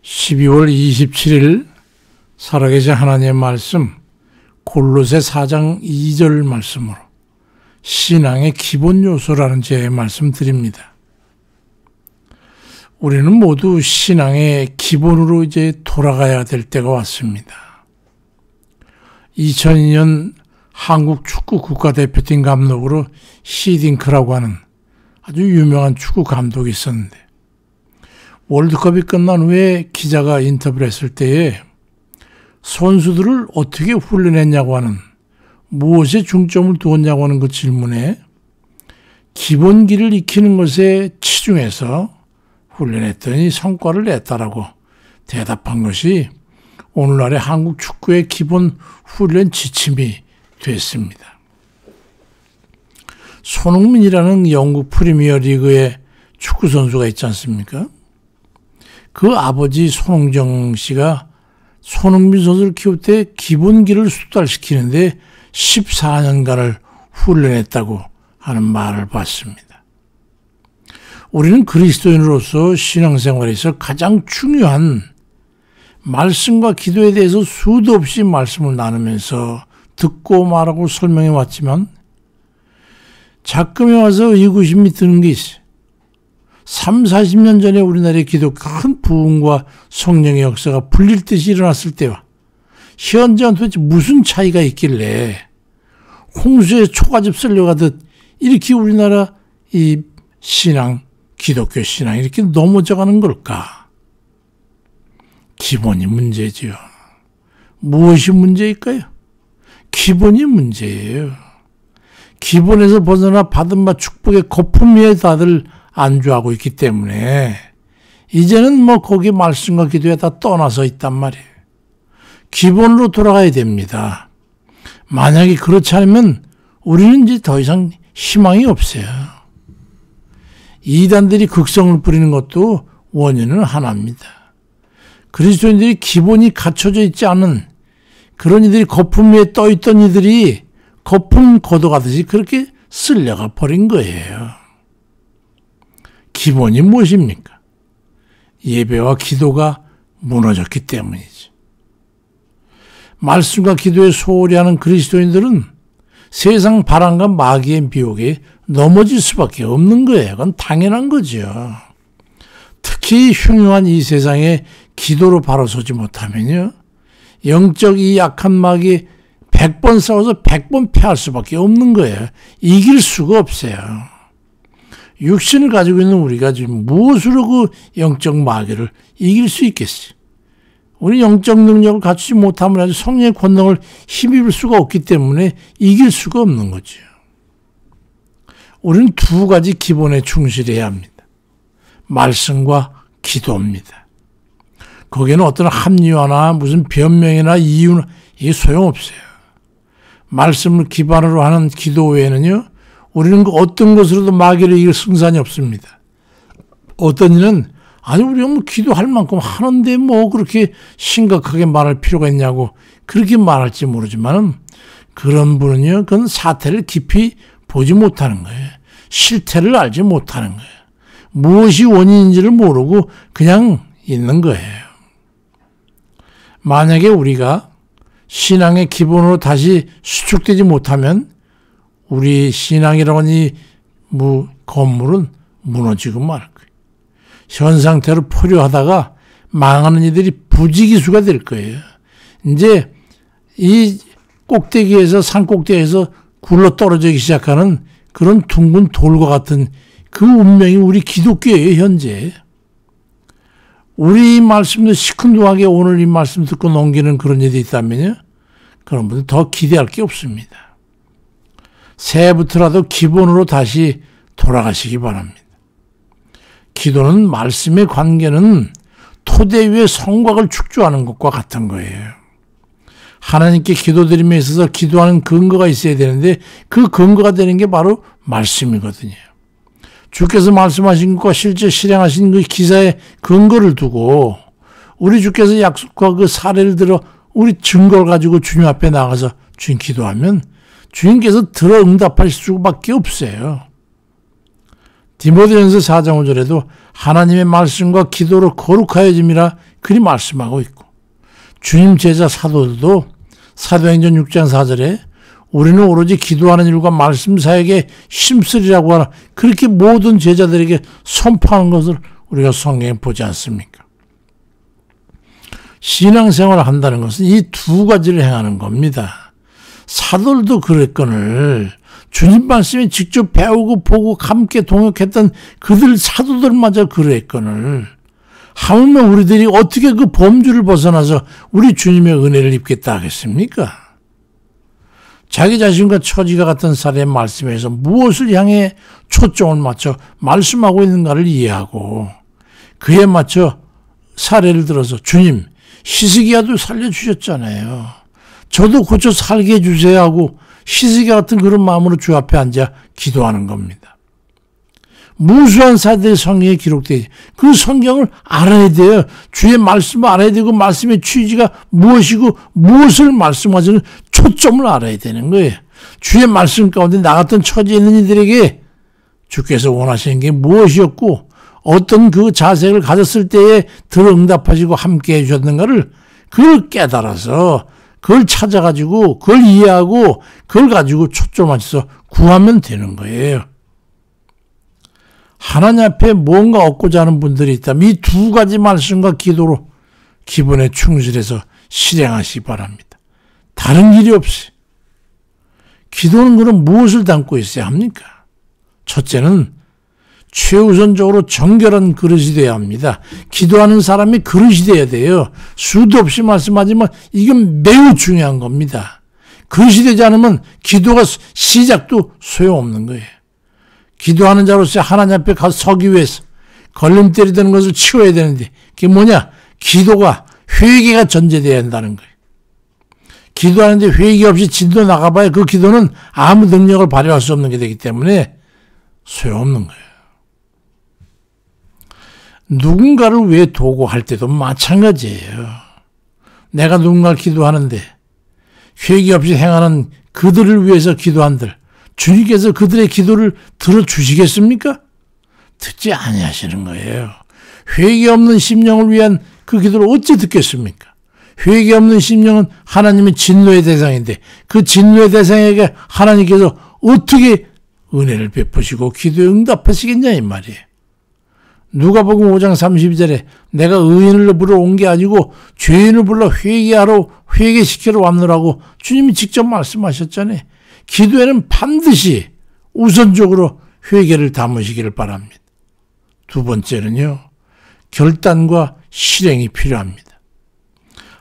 12월 27일 살아계신 하나님의 말씀 골로새 4장 2절 말씀으로 신앙의 기본 요소라는 제 말씀 드립니다. 우리는 모두 신앙의 기본으로 이제 돌아가야 될 때가 왔습니다. 2002년 한국 축구 국가대표팀 감독으로 히딩크라고 하는 아주 유명한 축구 감독이 있었는데 월드컵이 끝난 후에 기자가 인터뷰를 했을 때에 선수들을 어떻게 훈련했냐고 하는, 무엇에 중점을 두었냐고 하는 그 질문에 기본기를 익히는 것에 치중해서 훈련했더니 성과를 냈다라고 대답한 것이 오늘날의 한국 축구의 기본 훈련 지침이 됐습니다. 손흥민이라는 영국 프리미어리그의 축구 선수가 있지 않습니까? 그 아버지 손흥정 씨가 손흥민 선수를 키울 때 기본기를 숙달시키는데 14년간을 훈련했다고 하는 말을 봤습니다. 우리는 그리스도인으로서 신앙생활에서 가장 중요한 말씀과 기도에 대해서 수도 없이 말씀을 나누면서 듣고 말하고 설명해 왔지만 작금에 와서 의구심이 드는 게 있어요. 40년 전에 우리나라의 기독교 큰 부흥과 성령의 역사가 불릴 듯이 일어났을 때와 현재와는 도대체 무슨 차이가 있길래 홍수에 초가집 쓸려가듯 이렇게 우리나라 이 신앙, 기독교 신앙이 이렇게 넘어져가는 걸까? 기본이 문제지요. 무엇이 문제일까요? 기본이 문제예요. 기본에서 벗어나 받은 바 축복의 거품 위에 다들 안주하고 있기 때문에 이제는 거기 말씀과 기도에 다 떠나서 있단 말이에요. 기본으로 돌아가야 됩니다. 만약에 그렇지 않으면 우리는 이제 더 이상 희망이 없어요. 이단들이 극성을 부리는 것도 원인은 하나입니다. 그리스도인들이 기본이 갖춰져 있지 않은 그런 이들이 거품 위에 떠있던 이들이 거품 걷어가듯이 그렇게 쓸려가 버린 거예요. 기본이 무엇입니까? 예배와 기도가 무너졌기 때문이지. 말씀과 기도에 소홀히 하는 그리스도인들은 세상 바람과 마귀의 미혹에 넘어질 수밖에 없는 거예요. 그건 당연한 거죠. 특히 흉흉한 이 세상에 기도로 바로 서지 못하면요, 영적 이 약한 마귀 100번 싸워서 100번 패할 수밖에 없는 거예요. 이길 수가 없어요. 육신을 가지고 있는 우리가 지금 무엇으로 그 영적 마귀를 이길 수 있겠어요? 우리 영적 능력을 갖추지 못하면 아주 성령의 권능을 힘입을 수가 없기 때문에 이길 수가 없는 거죠. 우리는 두 가지 기본에 충실해야 합니다. 말씀과 기도입니다. 거기에는 어떤 합리화나 무슨 변명이나 이유나 이게 소용없어요. 말씀을 기반으로 하는 기도 외에는요, 우리는 그 어떤 것으로도 마귀를 이길 승산이 없습니다. 어떤 이는 아니 우리가 기도할 만큼 하는데 그렇게 심각하게 말할 필요가 있냐고 그렇게 말할지 모르지만 그런 분은요, 그건 사태를 깊이 보지 못하는 거예요. 실태를 알지 못하는 거예요. 무엇이 원인인지를 모르고 그냥 있는 거예요. 만약에 우리가 신앙의 기본으로 다시 수축되지 못하면 우리 신앙이라고 하는 이 건물은 무너지고 말 거예요. 현 상태로 포효하다가 망하는 이들이 부지기수가 될 거예요. 이제 이 꼭대기에서 산 꼭대기에서 굴러 떨어지기 시작하는 그런 둥근 돌과 같은 그 운명이 우리 기독교예요. 현재 우리 말씀도 시큰둥하게 오늘 이 말씀 듣고 넘기는 그런 일이 있다면요, 그런 분들 더 기대할 게 없습니다. 새해부터라도 기본으로 다시 돌아가시기 바랍니다. 기도는 말씀의 관계는 토대 위에 성곽을 축조하는 것과 같은 거예요. 하나님께 기도드림에 있어서 기도하는 근거가 있어야 되는데 그 근거가 되는 게 바로 말씀이거든요. 주께서 말씀하신 것과 실제 실행하신 그 기사의 근거를 두고 우리 주께서 약속과 그 사례를 들어 우리 증거를 가지고 주님 앞에 나가서 주님 기도하면 주님께서 들어 응답하실 수밖에 없어요. 디모데전서 4장 5절에도 하나님의 말씀과 기도로 거룩하여짐이라 그리 말씀하고 있고, 주님 제자 사도들도 사도행전 6장 4절에 우리는 오로지 기도하는 일과 말씀 사역에 힘쓰리라고 하나 그렇게 모든 제자들에게 선포하는 것을 우리가 성경에 보지 않습니까? 신앙생활을 한다는 것은 이 두 가지를 행하는 겁니다. 사도들도 그랬거늘 주님 말씀에 직접 배우고 보고 함께 동역했던 그들 사도들마저 그랬거늘 하물며 우리들이 어떻게 그 범주를 벗어나서 우리 주님의 은혜를 입겠다 하겠습니까? 자기 자신과 처지가 같은 사례의 말씀에서 무엇을 향해 초점을 맞춰 말씀하고 있는가를 이해하고 그에 맞춰 사례를 들어서 주님 히스기야도 살려주셨잖아요. 저도 고쳐 살게 해주세요 하고 히스기야 같은 그런 마음으로 주 앞에 앉아 기도하는 겁니다. 무수한 사대의 성경에 기록되어 그 성경을 알아야 돼요. 주의 말씀을 알아야 되고 말씀의 취지가 무엇이고 무엇을 말씀하시는 초점을 알아야 되는 거예요. 주의 말씀 가운데 나 같은 처지에 있는 이들에게 주께서 원하시는 게 무엇이었고 어떤 그 자세를 가졌을 때에 들어 응답하시고 함께 해주셨는가를 그걸 깨달아서 그걸 찾아가지고 그걸 이해하고 그걸 가지고 초점 맞춰서 구하면 되는 거예요. 하나님 앞에 뭔가 얻고자 하는 분들이 있다면 이 두 가지 말씀과 기도로 기본에 충실해서 실행하시기 바랍니다. 다른 길이 없어요. 기도는 그럼 무엇을 담고 있어야 합니까? 첫째는 최우선적으로 정결한 그릇이 되어야 합니다. 기도하는 사람이 그릇이 되어야 돼요. 수도 없이 말씀하지만 이건 매우 중요한 겁니다. 그릇이 되지 않으면 기도가 시작도 소용없는 거예요. 기도하는 자로서 하나님 앞에 가서 서기 위해서 걸림돌이 되는 것을 치워야 되는데 그게 뭐냐? 기도가 회개가 전제되어야 한다는 거예요. 기도하는데 회개 없이 진도 나가봐야 그 기도는 아무 능력을 발휘할 수 없는 게 되기 때문에 소용없는 거예요. 누군가를 위해 도구할 때도 마찬가지예요. 내가 누군가를 기도하는데 회개 없이 행하는 그들을 위해서 기도한들 주님께서 그들의 기도를 들어주시겠습니까? 듣지 아니하시는 거예요. 회개 없는 심령을 위한 그 기도를 어찌 듣겠습니까? 회개 없는 심령은 하나님의 진노의 대상인데 그 진노의 대상에게 하나님께서 어떻게 은혜를 베푸시고 기도에 응답하시겠냐 이 말이에요. 누가복음 5장 32절에 내가 의인을 부르러 온 게 아니고 죄인을 불러 회개시키러 왔노라고 주님이 직접 말씀하셨잖아요. 기도에는 반드시 우선적으로 회개를 담으시기를 바랍니다. 두 번째는요. 결단과 실행이 필요합니다.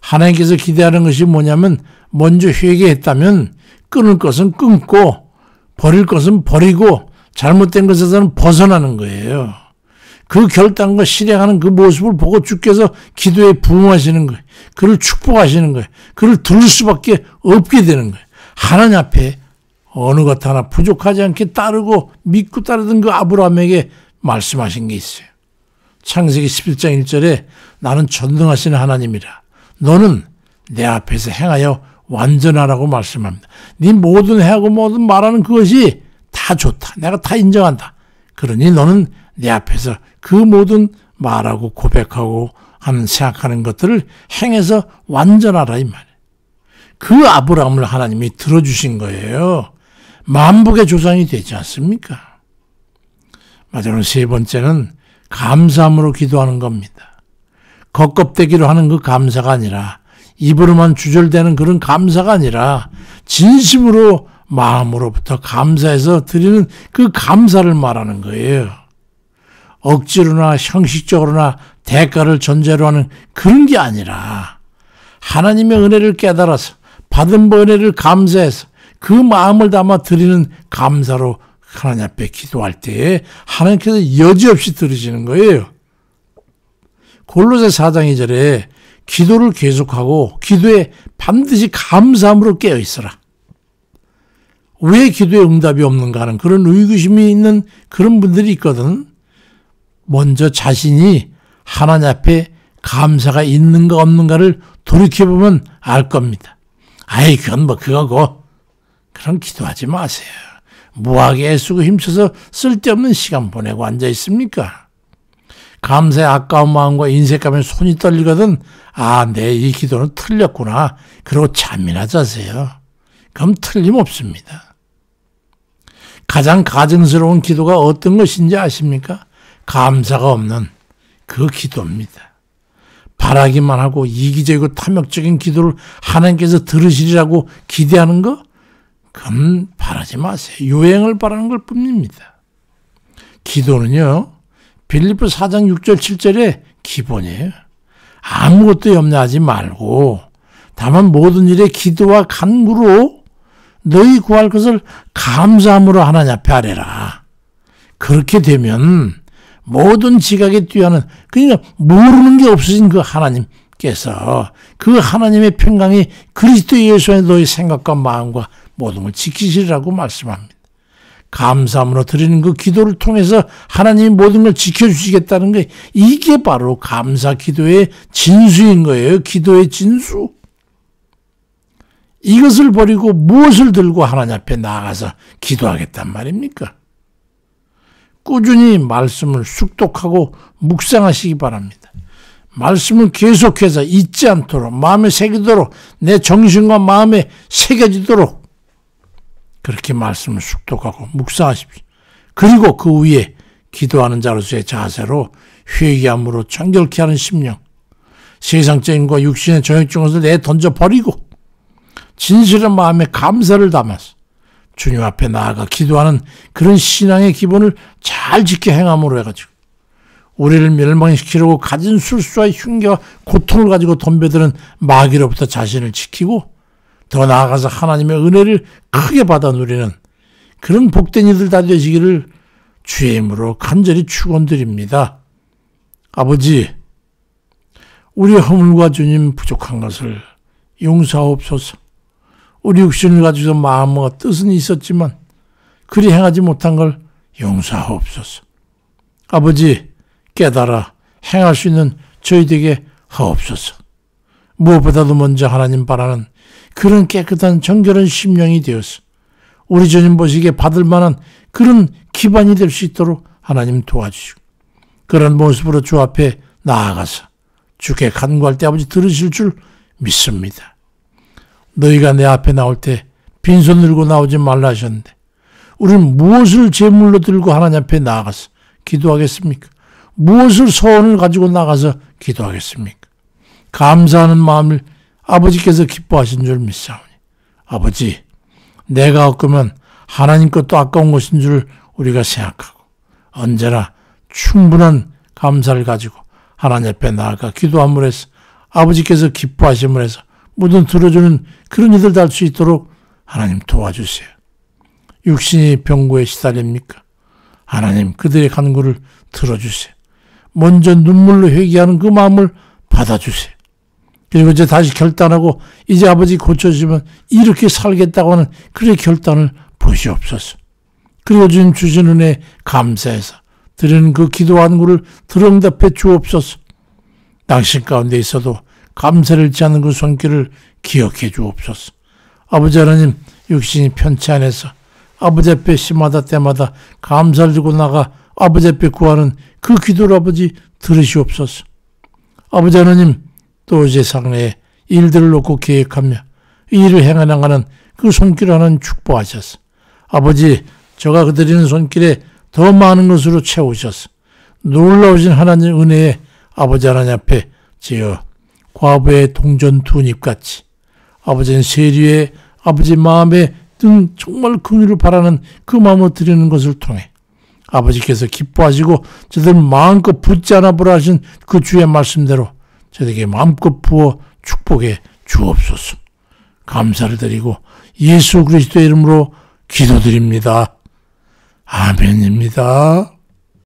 하나님께서 기대하는 것이 뭐냐면 먼저 회개했다면 끊을 것은 끊고 버릴 것은 버리고 잘못된 것에서는 벗어나는 거예요. 그 결단과 실행하는 그 모습을 보고 주께서 기도에 부응하시는 거예요. 그를 축복하시는 거예요. 그를 들을 수밖에 없게 되는 거예요. 하나님 앞에 어느 것 하나 부족하지 않게 따르고 믿고 따르던 그 아브라함에게 말씀하신 게 있어요. 창세기 11장 1절에 나는 전능하신 하나님이라. 너는 내 앞에서 행하여 완전하라고 말씀합니다. 네 모든 행하고 모든 말하는 그것이 다 좋다. 내가 다 인정한다. 그러니 너는 내 앞에서 그 모든 말하고 고백하고 하는 생각하는 것들을 행해서 완전하라 이 말이에요. 그 아브라함을 하나님이 들어주신 거예요. 만복의 조상이 되지 않습니까? 마지막으로 세 번째는 감사함으로 기도하는 겁니다. 겉껍데기로 하는 그 감사가 아니라 입으로만 주절되는 그런 감사가 아니라 진심으로 마음으로부터 감사해서 드리는 그 감사를 말하는 거예요. 억지로나 형식적으로나 대가를 전제로 하는 그런 게 아니라 하나님의 은혜를 깨달아서 받은 은혜를 감사해서 그 마음을 담아 드리는 감사로 하나님 앞에 기도할 때에 하나님께서 여지없이 들으시는 거예요. 골로새 4장 2절에 기도를 계속하고 기도에 반드시 감사함으로 깨어있어라. 왜 기도에 응답이 없는가 하는 그런 의구심이 있는 그런 분들이 있거든. 먼저 자신이 하나님 앞에 감사가 있는가 없는가를 돌이켜보면 알 겁니다. 아이 그건 뭐 그거고. 그럼 기도하지 마세요. 뭐하게 애쓰고 힘써서 쓸데없는 시간 보내고 앉아 있습니까? 감사의 아까운 마음과 인색감에 손이 떨리거든 내 이 기도는 틀렸구나. 그러고 잠이나 자세요. 그럼 틀림없습니다. 가장 가증스러운 기도가 어떤 것인지 아십니까? 감사가 없는 그 기도입니다. 바라기만 하고 이기적이고 탐욕적인 기도를 하나님께서 들으시리라고 기대하는 거? 그럼 바라지 마세요. 요행을 바라는 걸 뿐입니다. 기도는요, 빌립보 4장 6절 7절의 기본이에요. 아무것도 염려하지 말고 다만 모든 일에 기도와 간구로 너희 구할 것을 감사함으로 하나님 앞에 아뢰라. 그렇게 되면 모든 지각에 뛰어나는, 그러니까 모르는 게 없으신 그 하나님께서 그 하나님의 평강이 그리스도 예수 안에 너희 생각과 마음과 모든 걸 지키시리라고 말씀합니다. 감사함으로 드리는 그 기도를 통해서 하나님이 모든 걸 지켜주시겠다는 게, 이게 바로 감사 기도의 진수인 거예요. 기도의 진수. 이것을 버리고 무엇을 들고 하나님 앞에 나아가서 기도하겠단 말입니까? 꾸준히 말씀을 숙독하고 묵상하시기 바랍니다. 말씀을 계속해서 잊지 않도록, 마음에 새기도록, 내 정신과 마음에 새겨지도록 그렇게 말씀을 숙독하고 묵상하십시오. 그리고 그 위에 기도하는 자로서의 자세로 회개함으로 정결케 하는 심령, 세상적인 것과 육신의 정욕 것을 내 던져버리고 진실한 마음에 감사를 담아서 주님 앞에 나아가 기도하는 그런 신앙의 기본을 잘 지켜 행함으로 해가지고 우리를 멸망시키려고 가진 술수와 흉계와 고통을 가지고 덤벼드는 마귀로부터 자신을 지키고 더 나아가서 하나님의 은혜를 크게 받아 누리는 그런 복된 이들 다 되시기를 주의 이름으로 간절히 축원드립니다. 아버지, 우리 허물과 주님 부족한 것을 용서하옵소서. 우리 육신을 가지고 마음과 뜻은 있었지만 그리 행하지 못한 걸 용서하옵소서. 아버지, 깨달아 행할 수 있는 저희에게 하옵소서. 무엇보다도 먼저 하나님 바라는 그런 깨끗한 정결한 심령이 되어서 우리 주님 보시기에 받을 만한 그런 기반이 될 수 있도록 하나님 도와주시고, 그런 모습으로 주 앞에 나아가서 주께 간구할 때 아버지 들으실 줄 믿습니다. 너희가 내 앞에 나올 때 빈손 들고 나오지 말라 하셨는데 우리는 무엇을 제물로 들고 하나님 앞에 나아가서 기도하겠습니까? 무엇을 소원을 가지고 나가서 기도하겠습니까? 감사하는 마음을 아버지께서 기뻐하신 줄 믿사오니, 아버지, 내가 없으면 하나님 것도 아까운 것인 줄 우리가 생각하고 언제나 충분한 감사를 가지고 하나님 앞에 나아가 기도함으로 해서 아버지께서 기뻐하심을 해서 모든 들어주는 그런 이들 다 할 수 있도록 하나님 도와주세요. 육신이 병고에 시달립니까? 하나님, 그들의 간구를 들어주세요. 먼저 눈물로 회개하는 그 마음을 받아주세요. 그리고 이제 다시 결단하고 이제 아버지 고쳐주시면 이렇게 살겠다고 하는 그의 결단을 보시옵소서. 그리고 주님 주신 은혜 감사해서 드리는 그 기도 간구를 들응답해 주옵소서. 당신 가운데 있어도 감사를 잃지 않는 그 손길을 기억해 주옵소서. 아버지 하나님, 육신이 편치 않아서 아버지 앞에 시마다 때마다 감사를 들고 나가 아버지 앞에 구하는 그 기도를 아버지 들으시옵소서. 아버지 하나님, 또 세상의 일들을 놓고 계획하며 일을 행해나가는 그 손길을 하나님 축복하셔서 아버지, 저가 드리는 손길에 더 많은 것으로 채우셔서 놀라우신 하나님 은혜에 아버지 하나님 앞에 지어 과부의 동전 두 잎같이 아버지는 세리의 아버지 마음에 등 정말 긍휼을 바라는 그 마음으로 드리는 것을 통해 아버지께서 기뻐하시고 저들 마음껏 붙지 않아 보라 하신 그 주의 말씀대로 저에게 마음껏 부어 축복해 주옵소서. 감사를 드리고 예수 그리스도의 이름으로 기도드립니다. 아멘입니다.